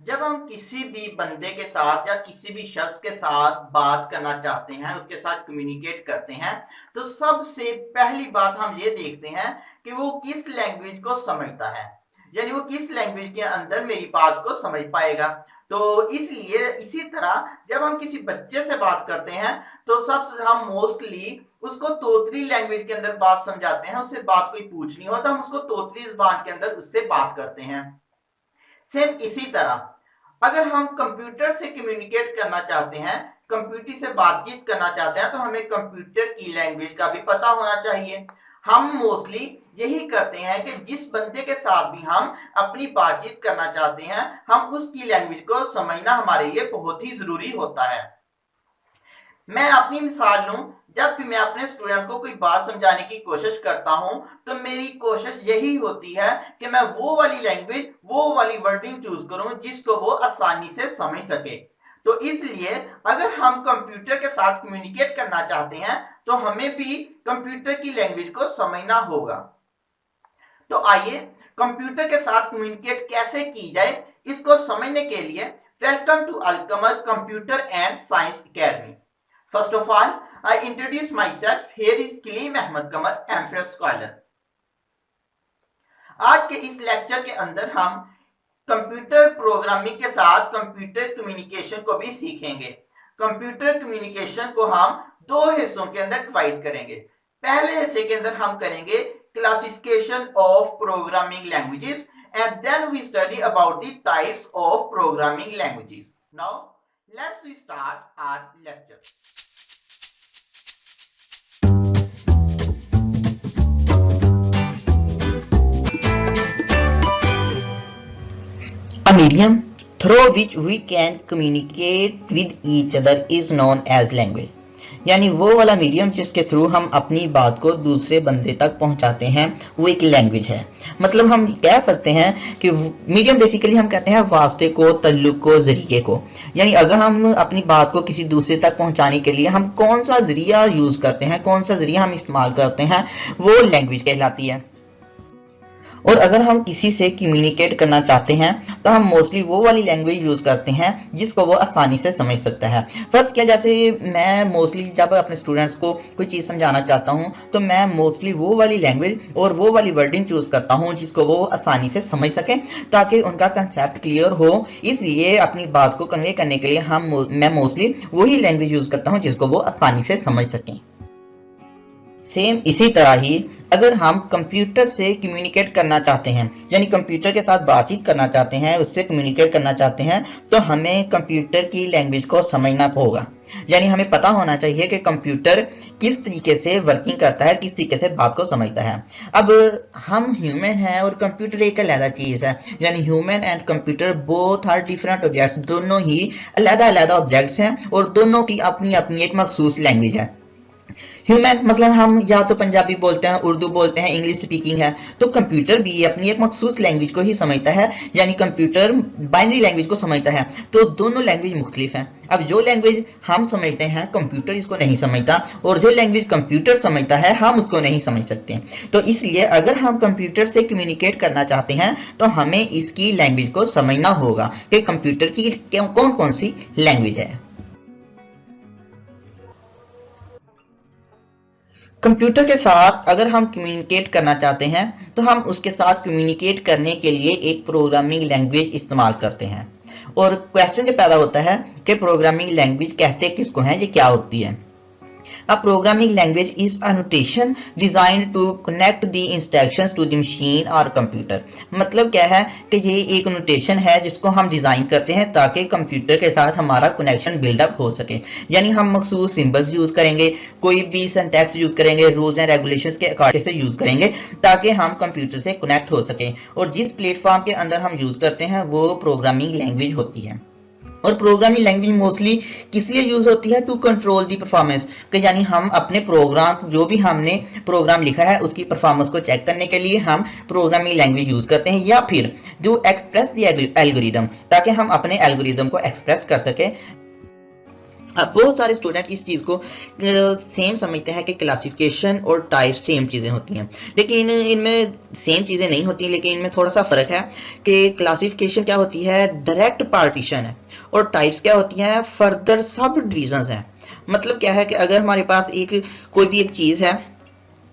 जब हम किसी भी बंदे के साथ या किसी भी शख्स के साथ बात करना चाहते हैं, उसके साथ कम्युनिकेट करते हैं, तो सबसे पहली बात हम ये देखते हैं कि वो किस लैंग्वेज को समझता है, यानी वो किस लैंग्वेज के अंदर मेरी बात को समझ पाएगा। तो इसलिए इसी तरह जब हम किसी बच्चे से बात करते हैं तो सबसे हम मोस्टली उसको तोतली लैंग्वेज के अंदर बात समझाते हैं, उससे बात कोई पूछनी हो तो हम उसको तोतली जुबान के अंदर उससे बात करते हैं। सेम इसी तरह अगर हम कंप्यूटर से कम्युनिकेट करना चाहते हैं, कंप्यूटर से बातचीत करना चाहते हैं, तो हमें कंप्यूटर की लैंग्वेज का भी पता होना चाहिए। हम मोस्टली यही करते हैं कि जिस बंदे के साथ भी हम अपनी बातचीत करना चाहते हैं, हम उसकी लैंग्वेज को समझना हमारे लिए बहुत ही जरूरी होता है। मैं अपनी मिसाल लूं, जब भी मैं अपने स्टूडेंट्स को कोई बात समझाने की कोशिश करता हूं तो मेरी कोशिश यही होती है कि मैं वो वाली लैंग्वेज, वो वाली वर्डिंग चूज करूं जिसको वो आसानी से समझ सके। तो इसलिए अगर हम कंप्यूटर के साथ कम्युनिकेट करना चाहते हैं तो हमें भी कंप्यूटर की लैंग्वेज को समझना होगा। तो आइए कंप्यूटर के साथ कम्युनिकेट कैसे की जाए, इसको समझने के लिए welcome to Alkamar computer and science academy. First of all, I introduce myself. Here is Kaleem Ahmed Kamar, MPhil scholar. आज के इस लेक्चर के अंदर हम कंप्यूटर प्रोग्रामिंग के साथ कंप्यूटर कम्युनिकेशन को भी सीखेंगे। कंप्यूटर कम्युनिकेशन को हम दो हिस्सों के अंदर डिवाइड करेंगे। पहले हिस्से के अंदर हम करेंगे classification of programming languages and then we study about the types of programming languages. Now let's start our lecture. A medium through which we can communicate with each other is known as language. यानी वो वाला medium जिसके through हम अपनी बात को दूसरे बंदे तक पहुंचाते हैं वो एक लैंग्वेज है। मतलब हम कह सकते हैं कि मीडियम बेसिकली हम कहते हैं वास्ते को, तल्लुक को, जरिए को। यानी अगर हम अपनी बात को किसी दूसरे तक पहुंचाने के लिए हम कौन सा जरिया यूज करते हैं, कौन सा जरिया हम इस्तेमाल करते हैं, वो लैंग्वेज कहलाती है। और अगर हम किसी से कम्युनिकेट करना चाहते हैं तो हम मोस्टली वो वाली लैंग्वेज यूज करते हैं जिसको वो आसानी से समझ सकता है। फर्स्ट क्या, जैसे मैं मोस्टली जब अपने स्टूडेंट्स को कोई चीज़ समझाना चाहता हूं तो मैं मोस्टली वो वाली लैंग्वेज और वो वाली वर्डिंग चूज करता हूं जिसको वो आसानी से समझ सकें, ताकि उनका कंसेप्ट क्लियर हो। इसलिए अपनी बात को कन्वे करने के लिए मैं मोस्टली वही लैंग्वेज यूज करता हूं जिसको वो आसानी से समझ सकें। सेम इसी तरह ही अगर हम कंप्यूटर से कम्युनिकेट करना चाहते हैं, यानी कंप्यूटर के साथ बातचीत करना चाहते हैं, उससे कम्युनिकेट करना चाहते हैं, तो हमें कंप्यूटर की लैंग्वेज को समझना होगा। यानी हमें पता होना चाहिए कि कंप्यूटर किस तरीके से वर्किंग करता है, किस तरीके से बात को समझता है। अब हम ह्यूमन हैं और कंप्यूटर एक अलग चीज है। यानी human and computer both are different objects, दोनों ही अलग-अलग ऑब्जेक्ट्स हैं और दोनों की अपनी अपनी एक मखसूस लैंग्वेज है। ह्यूमन मसलन हम या तो पंजाबी बोलते हैं, उर्दू बोलते हैं, इंग्लिश स्पीकिंग है, तो कंप्यूटर भी अपनी एक मखसूस लैंग्वेज को ही समझता है। यानी कंप्यूटर बाइनरी लैंग्वेज को समझता है, तो दोनों लैंग्वेज मुख्तलिफ हैं। अब जो लैंग्वेज हम समझते हैं कंप्यूटर इसको नहीं समझता, और जो लैंग्वेज कंप्यूटर समझता है हम उसको नहीं समझ सकते। तो इसलिए अगर हम कंप्यूटर से कम्युनिकेट करना चाहते हैं तो हमें इसकी लैंग्वेज को समझना होगा कि कंप्यूटर की कौन कौन सी लैंग्वेज है। कंप्यूटर के साथ अगर हम कम्युनिकेट करना चाहते हैं तो हम उसके साथ कम्युनिकेट करने के लिए एक प्रोग्रामिंग लैंग्वेज इस्तेमाल करते हैं। और क्वेश्चन जो पैदा होता है कि प्रोग्रामिंग लैंग्वेज कहते किसको हैं, ये क्या होती है। A programming language is a notation designed to connect the instructions to the machine or computer। मतलब क्या है कि ये एक नोटेशन है जिसको हम डिजाइन करते हैं ताकि कंप्यूटर के साथ हमारा कनेक्शन बिल्डअप हो सके। यानी हम मखसूस सिंबल्स यूज करेंगे, कोई भी सिंटैक्स यूज करेंगे, रूल्स एंड रेगुलेशंस के अकॉर्डिंग से यूज करेंगे ताकि हम कंप्यूटर से कनेक्ट हो सके। और जिस प्लेटफॉर्म के अंदर हम यूज करते हैं वो प्रोग्रामिंग लैंग्वेज होती है। और प्रोग्रामिंग लैंग्वेज मोस्टली किस लिए यूज होती है, टू कंट्रोल दी परफॉर्मेंस, कि यानी हम अपने प्रोग्राम जो भी हमने प्रोग्राम लिखा है उसकी परफॉर्मेंस को चेक करने के लिए हम प्रोग्रामिंग लैंग्वेज यूज करते हैं, या फिर जो एक्सप्रेस दी एल्गोरिदम, ताकि हम अपने एल्गोरिदम को एक्सप्रेस कर सके। अब बहुत सारे स्टूडेंट इस चीज़ को सेम समझते हैं कि क्लासिफिकेशन और टाइप सेम चीज़ें होती हैं, लेकिन इनमें सेम चीज़ें नहीं होती, लेकिन इनमें थोड़ा सा फ़र्क है कि क्लासिफिकेशन क्या होती है, डायरेक्ट पार्टीशन है, और टाइप्स क्या होती हैं, फर्दर सब डिविजन्स हैं। मतलब क्या है कि अगर हमारे पास कोई भी एक चीज़ है,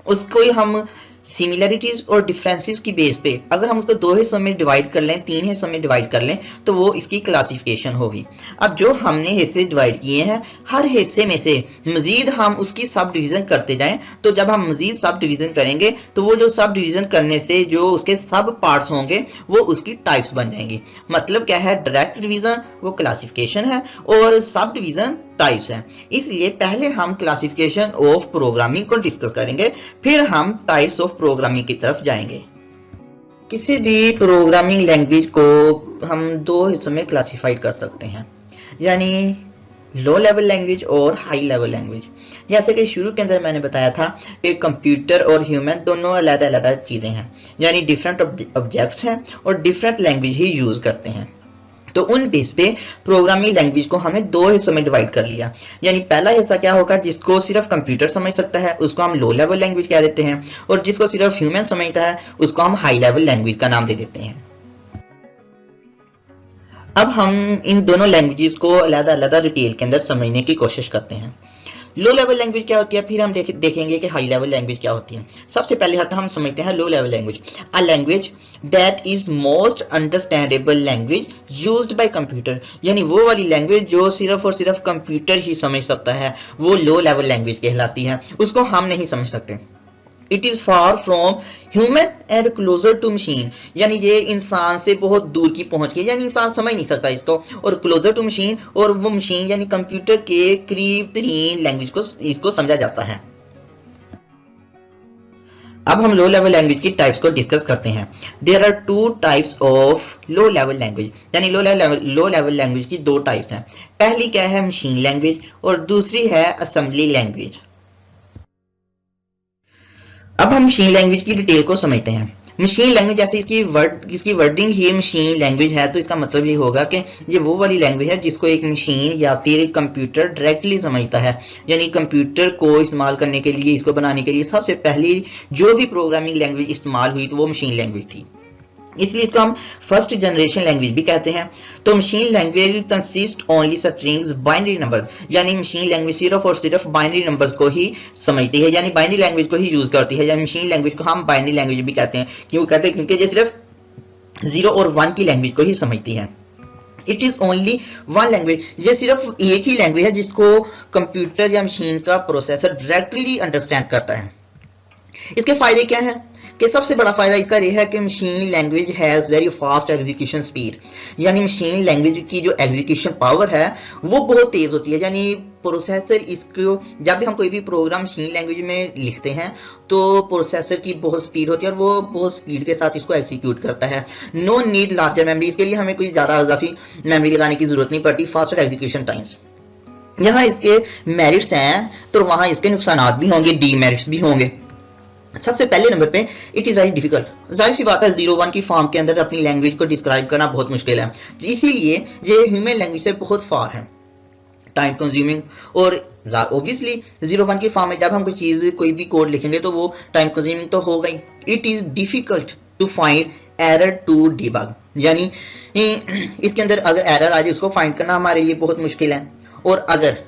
उसको ही हम सिमिलरिटीज और डिफरेंसेस की बेस पे अगर हम उसको दो हिस्सों में डिवाइड कर लें, तीन हिस्सों में डिवाइड कर लें, तो वो इसकी क्लासिफिकेशन होगी। अब जो हमने हिस्से डिवाइड किए हैं, हर हिस्से में से मजीद हम उसकी सब डिवीजन करते जाएं, तो जब हम मजीद सब डिवीजन करेंगे तो वो जो सब डिवीजन करने से जो उसके सब पार्ट्स होंगे वो उसकी टाइप्स बन जाएंगी। मतलब क्या है, डायरेक्ट डिवीजन वो क्लासिफिकेशन है और सब डिवीजन टाइप्स हैं। इसलिए पहले हम क्लासिफिकेशन ऑफ प्रोग्रामिंग को डिस्कस करेंगे, फिर हम टाइप्स ऑफ प्रोग्रामिंग की तरफ जाएंगे। किसी भी प्रोग्रामिंग लैंग्वेज को हम दो हिस्सों में क्लासिफाइड कर सकते हैं, यानी लो लेवल लैंग्वेज और हाई लेवल लैंग्वेज। जैसे कि शुरू के अंदर मैंने बताया था कि कंप्यूटर और ह्यूमन दोनों अलग अलग चीज़ें हैं, यानी डिफरेंट ऑब्जेक्ट्स हैं और डिफरेंट लैंग्वेज ही यूज़ करते हैं। तो उन बेस पे प्रोग्रामिंग लैंग्वेज को हमें दो हिस्सों में डिवाइड कर लिया। यानी पहला हिस्सा क्या होगा, जिसको सिर्फ कंप्यूटर समझ सकता है उसको हम लो लेवल लैंग्वेज कह देते हैं, और जिसको सिर्फ ह्यूमन समझता है उसको हम हाई लेवल लैंग्वेज का नाम दे देते हैं। अब हम इन दोनों लैंग्वेजेस को अलग अलग डिटेल के अंदर समझने की कोशिश करते हैं। लो लेवल लैंग्वेज क्या होती है, फिर हम देखेंगे कि हाई लेवल लैंग्वेज क्या होती है। सबसे पहले हम समझते हैं लो level language. A language that is most understandable language used by computer, यानी वो वाली लैंग्वेज जो सिर्फ और सिर्फ कंप्यूटर ही समझ सकता है, वो लो लेवल लैंग्वेज कहलाती है, उसको हम नहीं समझ सकते। It is far from human and closer to machine, यानी ये इंसान से बहुत दूर की पहुंच गई, यानी इंसान समझ नहीं सकता इसको, और क्लोजर टू मशीन, और वो मशीन यानी कंप्यूटर के करीब तरीन लैंग्वेज को इसको समझा जाता है। अब हम लो लेवल लैंग्वेज की टाइप्स को डिस्कस करते हैं। There are two types of low level language, यानी लो लेवल लैंग्वेज की दो टाइप्स हैं। पहली क्या है, मशीन लैंग्वेज, और दूसरी है असेंबली लैंग्वेज। अब हम मशीन लैंग्वेज की डिटेल को समझते हैं। मशीन लैंग्वेज, जैसे इसकी वर्डिंग ही मशीन लैंग्वेज है, तो इसका मतलब ये होगा कि ये वो वाली लैंग्वेज है जिसको एक मशीन या फिर एक कंप्यूटर डायरेक्टली समझता है। यानी कंप्यूटर को इस्तेमाल करने के लिए, इसको बनाने के लिए सबसे पहली जो भी प्रोग्रामिंग लैंग्वेज इस्तेमाल हुई तो वो मशीन लैंग्वेज थी, इसलिए इसको हम फर्स्ट जनरेशन लैंग्वेज भी कहते हैं। तो machine language consist only strings binary numbers, यानी मशीन लैंग्वेज सिर्फ और सिर्फ बाइनरी नंबर्स को ही समझती है, यानी बाइनरी लैंग्वेज को ही यूज करती है। यानी मशीन लैंग्वेज को हम बाइनरी लैंग्वेज भी कहते हैं। क्यों कहते हैं, क्योंकि ये सिर्फ 0 और 1 की लैंग्वेज को ही समझती है। It is only one language, ये सिर्फ एक ही लैंग्वेज है जिसको कंप्यूटर या मशीन का प्रोसेसर डायरेक्टली अंडरस्टैंड करता है। इसके फायदे क्या हैं कि सबसे बड़ा फायदा इसका यह है कि machine language has very fast execution speed, यानी मशीन लैंग्वेज की जो एग्जीक्यूशन पावर है वो बहुत तेज़ होती है। यानी प्रोसेसर इसको, जब भी हम कोई भी प्रोग्राम मशीन लैंग्वेज में लिखते हैं तो प्रोसेसर की बहुत स्पीड होती है और वो बहुत स्पीड के साथ इसको एग्जीक्यूट करता है। नो नीड लार्जर मेमोरी, इसके लिए हमें कोई ज़्यादा इजाफी मेमोरी लगाने की जरूरत नहीं पड़ती। फास्टर एग्जीक्यूशन टाइम्स, यहाँ इसके मेरिट्स हैं तो वहाँ इसके नुकसान भी होंगे, डीमेरिट्स भी होंगे। सबसे पहले नंबर पे इट इज़ वेरी डिफिकल्ट, जाहिर सी बात है 0-1 की फॉर्म के अंदर अपनी लैंग्वेज को डिस्क्राइब करना बहुत मुश्किल है, इसीलिए ये ह्यूमन लैंग्वेज से बहुत फार है, टाइम कंज्यूमिंग। और ऑब्वियसली 0-1 की फॉर्म में जब हम कोई चीज़, कोई भी कोड लिखेंगे तो वो टाइम कंज्यूमिंग तो होगा ही। It is difficult to find error to debug, यानी इसके अंदर अगर एरर आ जाए उसको फाइंड करना हमारे लिए बहुत मुश्किल है, और अगर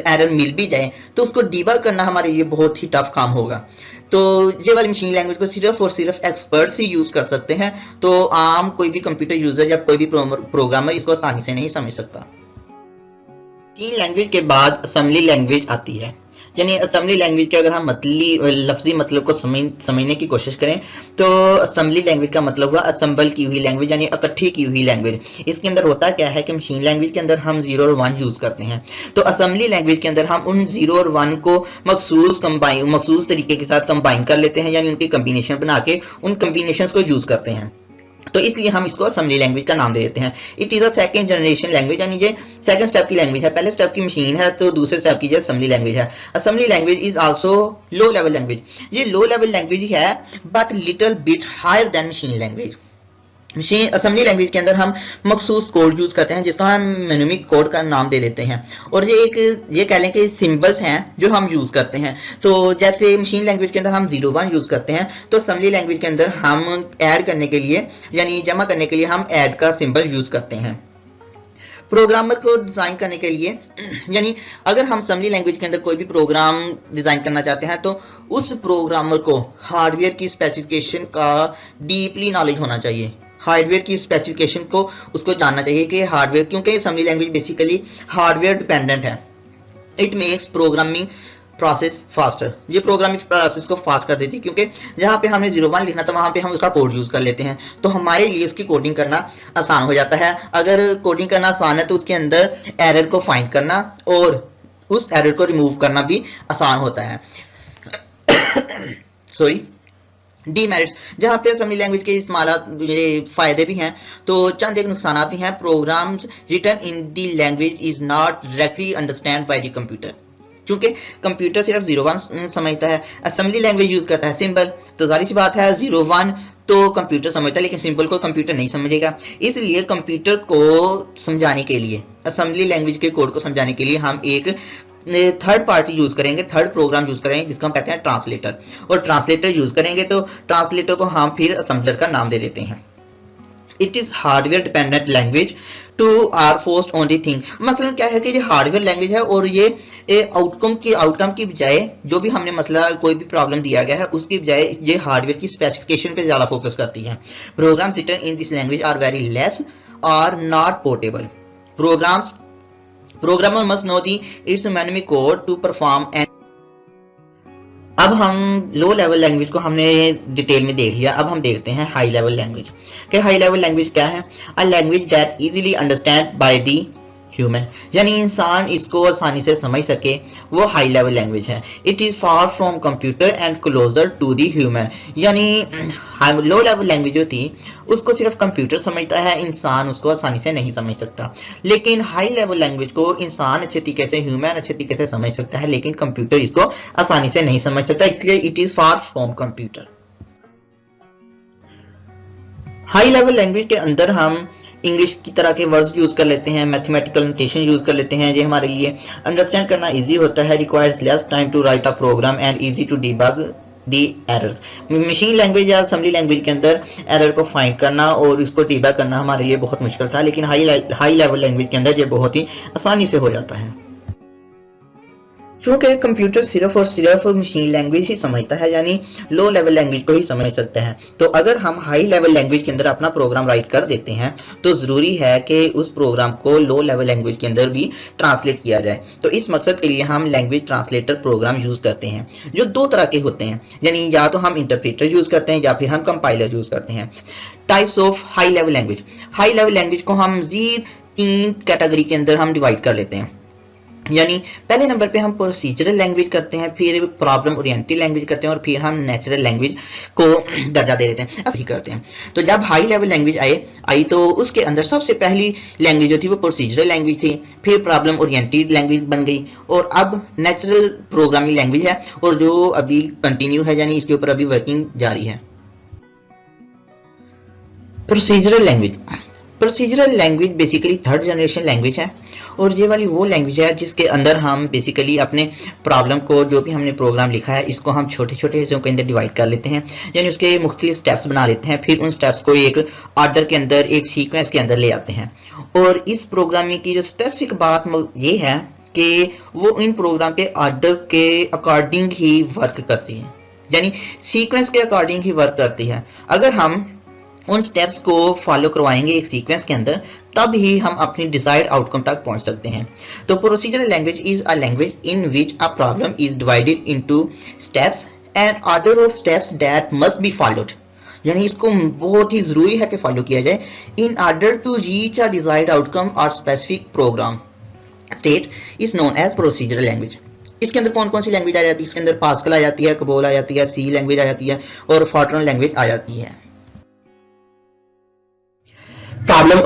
एरर मिल भी जाए तो उसको डिबग करना हमारे लिए बहुत ही टफ काम होगा। तो ये वाली मशीन लैंग्वेज को सिर्फ और सिर्फ एक्सपर्ट्स ही यूज कर सकते हैं, तो आम कोई भी कंप्यूटर यूजर या कोई भी प्रोग्रामर इसको आसानी से नहीं समझ सकता। मशीन लैंग्वेज के बाद असेंबली लैंग्वेज आती है, यानी असेंबली लैंग्वेज के अगर हम लफ्जी मतलब को समझने की कोशिश करें तो असेंबली लैंग्वेज का मतलब हुआ असेंबल की हुई लैंग्वेज, यानी इकट्ठी की हुई लैंग्वेज। इसके अंदर होता क्या है कि मशीन लैंग्वेज के अंदर हम 0 और 1 यूज करते हैं, तो असेंबली लैंग्वेज के अंदर हम उन 0 और 1 को मखसूस तरीके के साथ कंबाइन कर लेते हैं, यानी उनकी कम्बिनेशन बना के उन कम्बिनेशन को यूज करते हैं, तो इसलिए हम इसको असेंबली लैंग्वेज का नाम दे देते हैं। It is a second generation language, यानी ये सेकंड स्टेप की लैंग्वेज है। पहले स्टेप की मशीन है तो दूसरे स्टेप की असेंबली लैंग्वेज है। Assembly language is also low level language, ये लो लेवल लैंग्वेज है but little bit higher than machine language, machine assembly language के अंदर हम मखसूस कोड यूज करते हैं जिसको हम मेनोमिक कोड का नाम दे देते हैं, और ये कह लें कि सिंबल्स हैं जो हम यूज करते हैं। तो जैसे मशीन लैंग्वेज के अंदर हम 01 यूज करते हैं, तो असेंबली लैंग्वेज के अंदर हम ऐड करने के लिए यानी जमा करने के लिए हम ऐड का सिंबल यूज करते हैं। प्रोग्रामर को डिजाइन करने के लिए यानी अगर हम असेंबली लैंग्वेज के अंदर कोई भी प्रोग्राम डिजाइन करना चाहते हैं तो उस प्रोग्रामर को हार्डवेयर की स्पेसिफिकेशन का डीपली नॉलेज होना चाहिए। हार्डवेयर की स्पेसिफिकेशन को उसको जानना चाहिए कि हार्डवेयर, क्योंकि assembly language basically hardware dependent है। It makes programming process faster, ये प्रोग्रामिंग प्रोसेस को फास्ट कर देती है, क्योंकि जहाँ पे हमने 01 लिखना था वहाँ पे हम उसका कोड यूज कर लेते हैं, तो हमारे लिए उसकी कोडिंग करना आसान हो जाता है। अगर कोडिंग करना आसान है तो उसके अंदर एरर को फाइंड करना और उस एरर को रिमूव करना भी आसान होता है। सॉरी, डीमेरिट्स, जहाँ पे असेंबली लैंग्वेज के इस्तेमाल फायदे भी हैं तो चंद एक नुकसान भी हैं। Programs written in the language is not directly understand by the computer, क्योंकि कंप्यूटर सिर्फ 01 समझता है, असेंबली लैंग्वेज यूज करता है सिंबल, तो जाहिर सी बात है 01 तो कंप्यूटर समझता है लेकिन सिंबल को कंप्यूटर नहीं समझेगा। इसलिए कंप्यूटर को समझाने के लिए, असेंबली लैंग्वेज के कोड को समझाने के लिए हम एक थर्ड पार्टी यूज करेंगे, थर्ड प्रोग्राम यूज करेंगे जिसको हम कहते हैं ट्रांसलेटर, और ट्रांसलेटर यूज करेंगे तो ट्रांसलेटर को हम फिर असेंबलर का नाम दे देते हैं। It is hardware dependent language to are fast only thing, मसलन क्या है कि ये हार्डवेयर लैंग्वेज है और ये आउटकम की बजाय जो भी हमने मसला कोई भी प्रॉब्लम दिया गया है उसकी बजाय ये हार्डवेयर की स्पेसिफिकेशन पे ज्यादा फोकस करती है। Programs written in this language are very less are not portable. Programmer must know the its mnemonic code to perform and. अब हम लो लेवल लैंग्वेज को हमने डिटेल में देख लिया, अब हम देखते हैं हाई लेवल लैंग्वेज। कि हाई लेवल लैंग्वेज क्या है? A language that easily understand by the human, यानी इंसान इसको आसानी से समझ सके, वो हाई लेवल लैंग्वेज है। It is far from computer and closer to the human, यानी लो लेवल लैंग्वेज जो थी उसको सिर्फ कंप्यूटर समझता है, इंसान उसको आसानी से नहीं समझ सकता। लेकिन हाई लेवल लैंग्वेज को इंसान अच्छे तरीके से, ह्यूमन अच्छे तरीके से समझ सकता है, लेकिन कंप्यूटर इसको आसानी से नहीं समझ सकता, इसलिए it is far from computer. High level language के अंदर हम इंग्लिश की तरह के वर्ड्स यूज कर लेते हैं, मैथमेटिकल नोटेशन यूज कर लेते हैं, ये हमारे लिए अंडरस्टैंड करना इजी होता है। Requires less time to write a program and easy to debug the errors. Machine language या असेंबली लैंग्वेज के अंदर एरर को फाइंड करना और इसको डिबग करना हमारे लिए बहुत मुश्किल था, लेकिन हाई लेवल लैंग्वेज के अंदर ये बहुत ही आसानी से हो जाता है। क्योंकि कंप्यूटर सिर्फ और सिर्फ मशीन लैंग्वेज ही समझता है, यानी लो लेवल लैंग्वेज को ही समझ सकता है। तो अगर हम हाई लेवल लैंग्वेज के अंदर अपना प्रोग्राम राइट कर देते हैं तो जरूरी है कि उस प्रोग्राम को लो लेवल लैंग्वेज के अंदर भी ट्रांसलेट किया जाए। तो इस मकसद के लिए हम लैंग्वेज ट्रांसलेटर प्रोग्राम यूज करते हैं, जो दो तरह के होते हैं, यानी या तो हम इंटरप्रेटर यूज करते हैं या फिर हम कंपाइलर यूज करते हैं। Types of high level language. High level language को हम 3 कैटेगरी के अंदर हम डिवाइड कर लेते हैं, यानी पहले नंबर पे हम प्रोसीजरल लैंग्वेज करते हैं, फिर प्रॉब्लम ओरिएंटेड लैंग्वेज करते हैं और फिर हम नेचुरल लैंग्वेज को दर्जा दे देते हैं, ऐसे ही करते हैं। तो जब हाई लेवल लैंग्वेज आई तो उसके अंदर सबसे पहली लैंग्वेज जो थी वो प्रोसीजरल लैंग्वेज थी, फिर प्रॉब्लम ओरिएंटेड लैंग्वेज बन गई और अब नेचुरल प्रोग्रामिंग लैंग्वेज है और जो अभी कंटिन्यू है, यानी इसके ऊपर अभी वर्किंग जारी है। Procedural language basically third generation language है और ये वाली वो लैंग्वेज है जिसके अंदर हम बेसिकली अपने प्रॉब्लम को, जो भी हमने प्रोग्राम लिखा है, इसको हम छोटे छोटे हिस्सों के अंदर डिवाइड कर लेते हैं, यानी उसके मुख्तलिफ स्टेप्स बना लेते हैं, फिर उन स्टेप्स को एक ऑर्डर के अंदर, एक सीक्वेंस के अंदर ले आते हैं। और इस प्रोग्रामिंग की जो स्पेसिफिक बात ये है कि वो इन प्रोग्राम के ऑर्डर के अकॉर्डिंग ही वर्क करती है, यानी सीक्वेंस के अकॉर्डिंग ही वर्क करती है। अगर हम उन स्टेप्स को फॉलो करवाएंगे एक सीक्वेंस के अंदर, तब ही हम अपनी डिजायर्ड आउटकम तक पहुंच सकते हैं। तो procedural language is a language in which a problem is divided into steps and order of steps that must be followed, यानी इसको बहुत ही जरूरी है कि फॉलो किया जाए in order to reach a desired outcome और specific program state is known as procedural language. इसके अंदर कौन कौन सी लैंग्वेज आ जाती है? इसके अंदर पास्कल आ जाती है, कबोल आ जाती है, सी लैंग्वेज आ जाती है और फॉर्ट्रन लैंग्वेज आ जाती है। Problem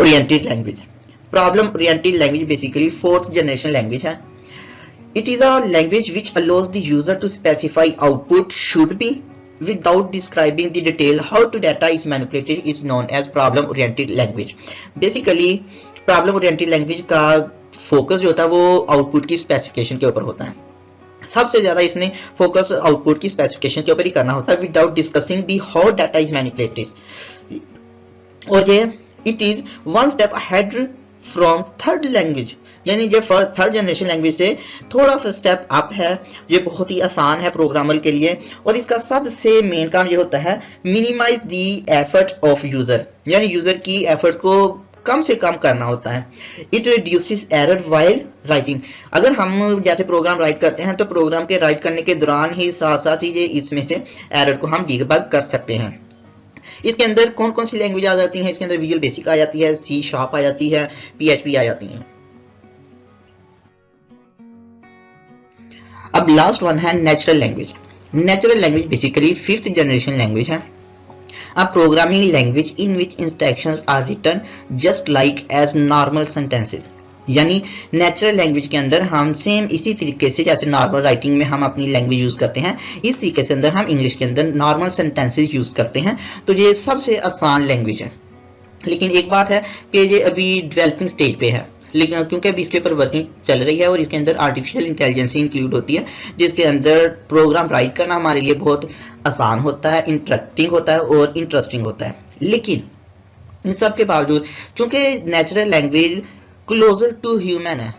oriented language basically fourth generation language है। It is a language which allows the user to specify output should be without describing the detail how to data is manipulated is known as problem oriented language. Basically problem oriented language का focus जो होता है वो output की specification के ऊपर होता है। सबसे ज्यादा इसने फोकस आउटपुट की स्पेसिफिकेशन के ऊपर ही करना होता है without discussing the how data is manipulated. और ये it is one step ahead from third language, यानी जो थर्ड जनरेशन लैंग्वेज से थोड़ा सा स्टेप अप है। ये बहुत ही आसान है प्रोग्रामर के लिए और इसका सबसे मेन काम ये होता है minimize the effort of user, यानी यूजर की एफर्ट को कम से कम करना होता है। It reduces error while writing. अगर हम जैसे प्रोग्राम राइट करते हैं तो प्रोग्राम के राइट करने के दौरान ही साथ साथ ही ये इसमें से एरर को हम डीबग कर सकते हैं। इसके अंदर कौन कौन सी लैंग्वेज आ जाती हैं? इसके अंदर विजुअल बेसिक आ जाती है, सी शार्प आ जाती है, PHP आ जाती है। अब लास्ट वन है natural language. Natural language basically 5th generation language है। A programming language in which instructions are written just like as normal sentences, यानी नेचुरल लैंग्वेज के अंदर हम सेम इसी तरीके से जैसे नॉर्मल राइटिंग में हम अपनी लैंग्वेज यूज करते हैं, इस तरीके से अंदर हम इंग्लिश के अंदर नॉर्मल सेंटेंसेस यूज करते हैं। तो ये सबसे आसान लैंग्वेज है। लेकिन एक बात है कि ये अभी डेवलपिंग स्टेज पे है, लेकिन क्योंकि अभी इसके ऊपर वर्किंग चल रही है और इसके अंदर आर्टिफिशियल इंटेलिजेंस इंक्लूड होती है, जिसके अंदर प्रोग्राम राइट करना हमारे लिए बहुत आसान होता है, इंटरेक्टिंग होता है और इंटरेस्टिंग होता है। लेकिन इन सब के बावजूद चूंकि natural language closer to human है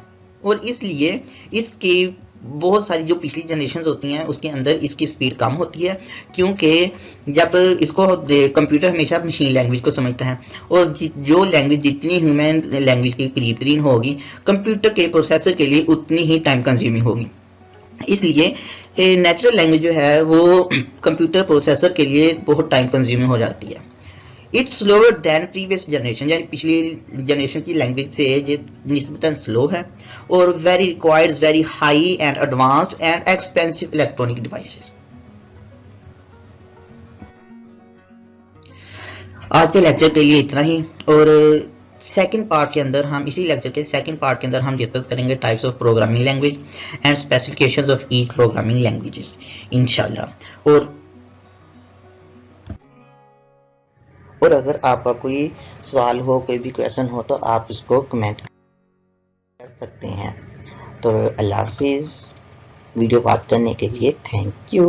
और इसलिए इसकी बहुत सारी जो पिछली जनरेशन होती हैं उसके अंदर इसकी स्पीड कम होती है, क्योंकि जब इसको कंप्यूटर हमेशा मशीन लैंग्वेज को समझता है और जो लैंग्वेज जितनी ह्यूमन लैंग्वेज के करीब तरीन होगी कंप्यूटर के प्रोसेसर के लिए उतनी ही टाइम कंज्यूमिंग होगी। इसलिए नेचुरल लैंग्वेज जो है वो कंप्यूटर प्रोसेसर के लिए बहुत टाइम कंज्यूमिंग हो जाती है। It's slower then previous generation, यानी पिछली जनरेशन की लैंग्वेज से ये निस्बतन स्लो है और very requires very high and advanced and expensive electronic devices. आज के लेक्चर के लिए इतना ही और सेकंड पार्ट के अंदर हम इसी लेक्चर के सेकंड पार्ट के अंदर हम डिस्कस करेंगे types of programming language and specifications of each programming languages इंशाल्लाह। और अगर आपका कोई सवाल हो, कोई भी क्वेश्चन हो तो आप इसको कमेंट कर सकते हैं। तो अल्लाह हाफिज़। वीडियो बात करने के लिए थैंक यू।